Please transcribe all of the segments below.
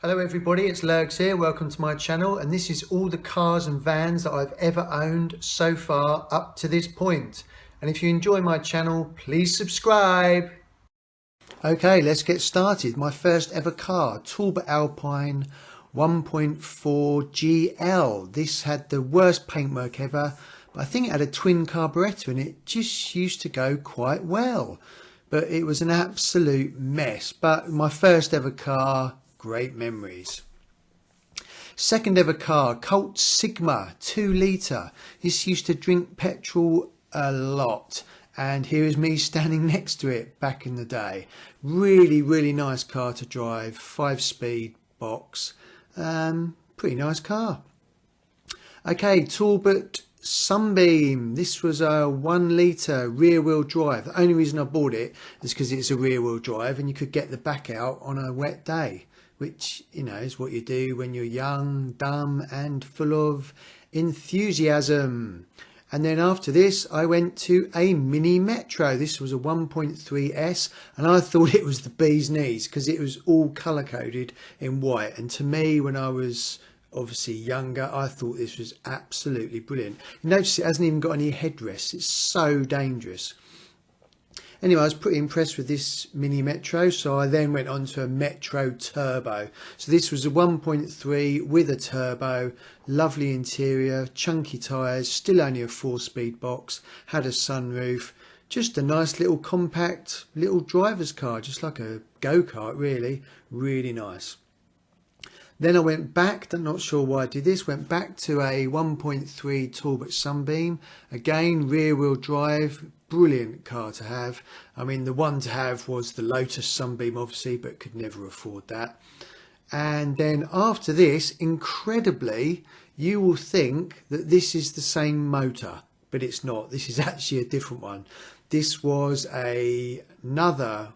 Hello everybody, it's Lurgs here. Welcome to my channel, and this is all the cars and vans that I've ever owned so far up to this point. And if you enjoy my channel, please subscribe. Okay, let's get started. My first ever car, Talbot Alpine 1.4 GL. This had the worst paintwork ever, but I think it had a twin carburettor and it just used to go quite well. But it was an absolute mess. But my first ever car, great memories. Second ever car, Colt Sigma 2 litre. This used to drink petrol a lot, and here is me standing next to it back in the day. Really nice car to drive, 5-speed box, pretty nice car. Okay, Talbot Sunbeam. This was a 1 litre rear wheel drive. The only reason I bought it is because it's a rear wheel drive and you could get the back out on a wet day, which, you know, is what you do when you're young, dumb and full of enthusiasm. And then after this I went to a Mini Metro. This was a 1.3S and I thought it was the bee's knees because it was all colour coded in white, and to me, when I was obviously younger, I thought this was absolutely brilliant. You notice it hasn't even got any headrests. It's so dangerous. Anyway, I was pretty impressed with this Mini Metro, so I then went on to a Metro Turbo. So this was a 1.3 with a turbo, lovely interior, chunky tyres, still only a 4-speed box, had a sunroof, just a nice little compact little driver's car, just like a go-kart really nice. Then I went back, I'm not sure why I did this, went back to a 1.3 Talbot Sunbeam. Again, rear wheel drive, brilliant car to have. I mean, the one to have was the Lotus Sunbeam, obviously, but could never afford that. And then after this, incredibly, you will think that this is the same motor, but it's not. This is actually a different one. This was another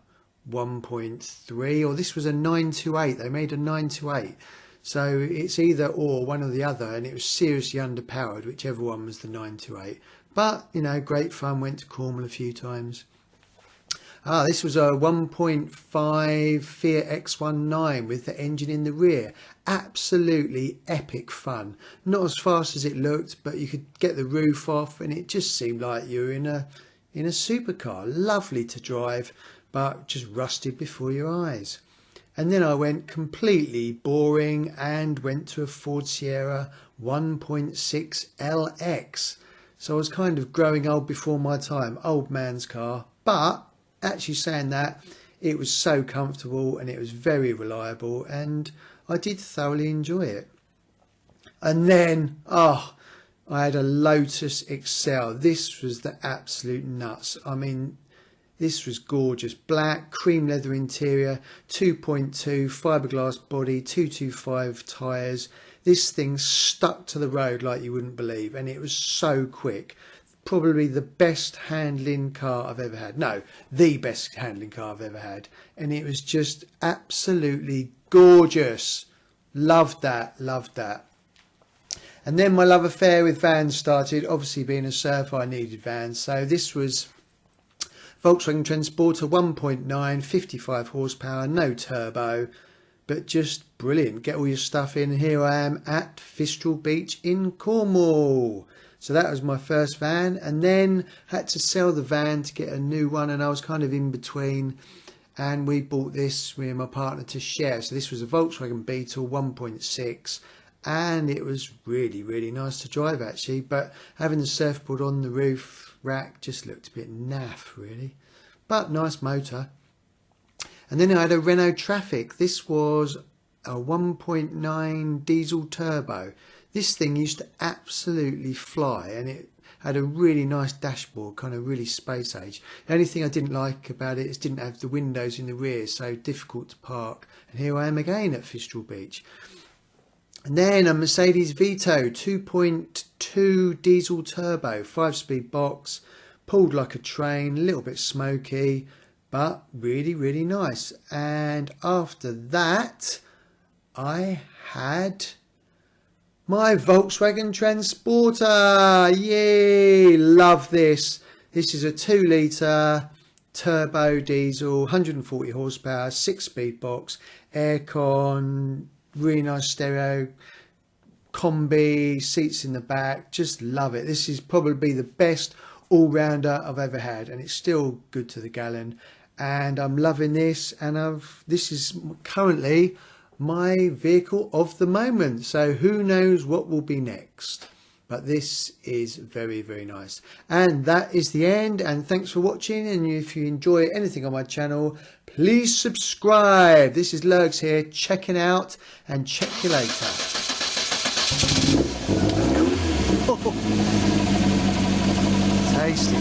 1.3, or this was a 928. They made a 928, so it's either or, one or the other, and it was seriously underpowered, whichever one was the 928. But you know, great fun. Went to Cornwall a few times. This was a 1.5 Fiat X19 with the engine in the rear. Absolutely epic fun. Not as fast as it looked, but you could get the roof off and it just seemed like you were in a supercar. Lovely to drive, but just rusted before your eyes. And then I went completely boring and went to a Ford Sierra 1.6 LX. So I was kind of growing old before my time, old man's car. But actually saying that, it was so comfortable and it was very reliable and I did thoroughly enjoy it. And then, I had a Lotus Excel. This was the absolute nuts. I mean, this was gorgeous. Black, cream leather interior, 2.2 fiberglass body, 225 tyres. This thing stuck to the road like you wouldn't believe, and it was so quick. Probably the best handling car I've ever had. No, the best handling car I've ever had. And it was just absolutely gorgeous. Loved that, loved that. And then my love affair with vans started. Obviously, being a surfer, I needed vans. So this was Volkswagen Transporter 1.9, 55 horsepower, no turbo, but just brilliant. Get all your stuff in. Here I am at Fistral Beach in Cornwall. So that was my first van, and then had to sell the van to get a new one, and I was kind of in between, and we bought this, me and my partner, to share. So this was a Volkswagen Beetle 1.6, and it was really nice to drive actually, but having the surfboard on the roof rack just looked a bit naff really, but nice motor. And then I had a Renault Traffic. This was a 1.9 diesel turbo. This thing used to absolutely fly, and it had a really nice dashboard, kind of really space age. The only thing I didn't like about it is it didn't have the windows in the rear, so difficult to park. And here I am again at Fistral Beach. And then a Mercedes Vito 2.2 diesel turbo, 5-speed box, pulled like a train, a little bit smoky, but really nice. And after that, I had my Volkswagen Transporter. Yay, love this. This is a 2 litre turbo diesel, 140 horsepower, 6-speed box, aircon, really nice stereo, combi, seats in the back, just love it. This is probably the best all-rounder I've ever had, and it's still good to the gallon, and I'm loving this. And this is currently my vehicle of the moment, so who knows what will be next, but this is very, very nice. And that is the end, and thanks for watching. And if you enjoy anything on my channel, please subscribe. This is Lurgs here, checking out, and check you later. Tasty.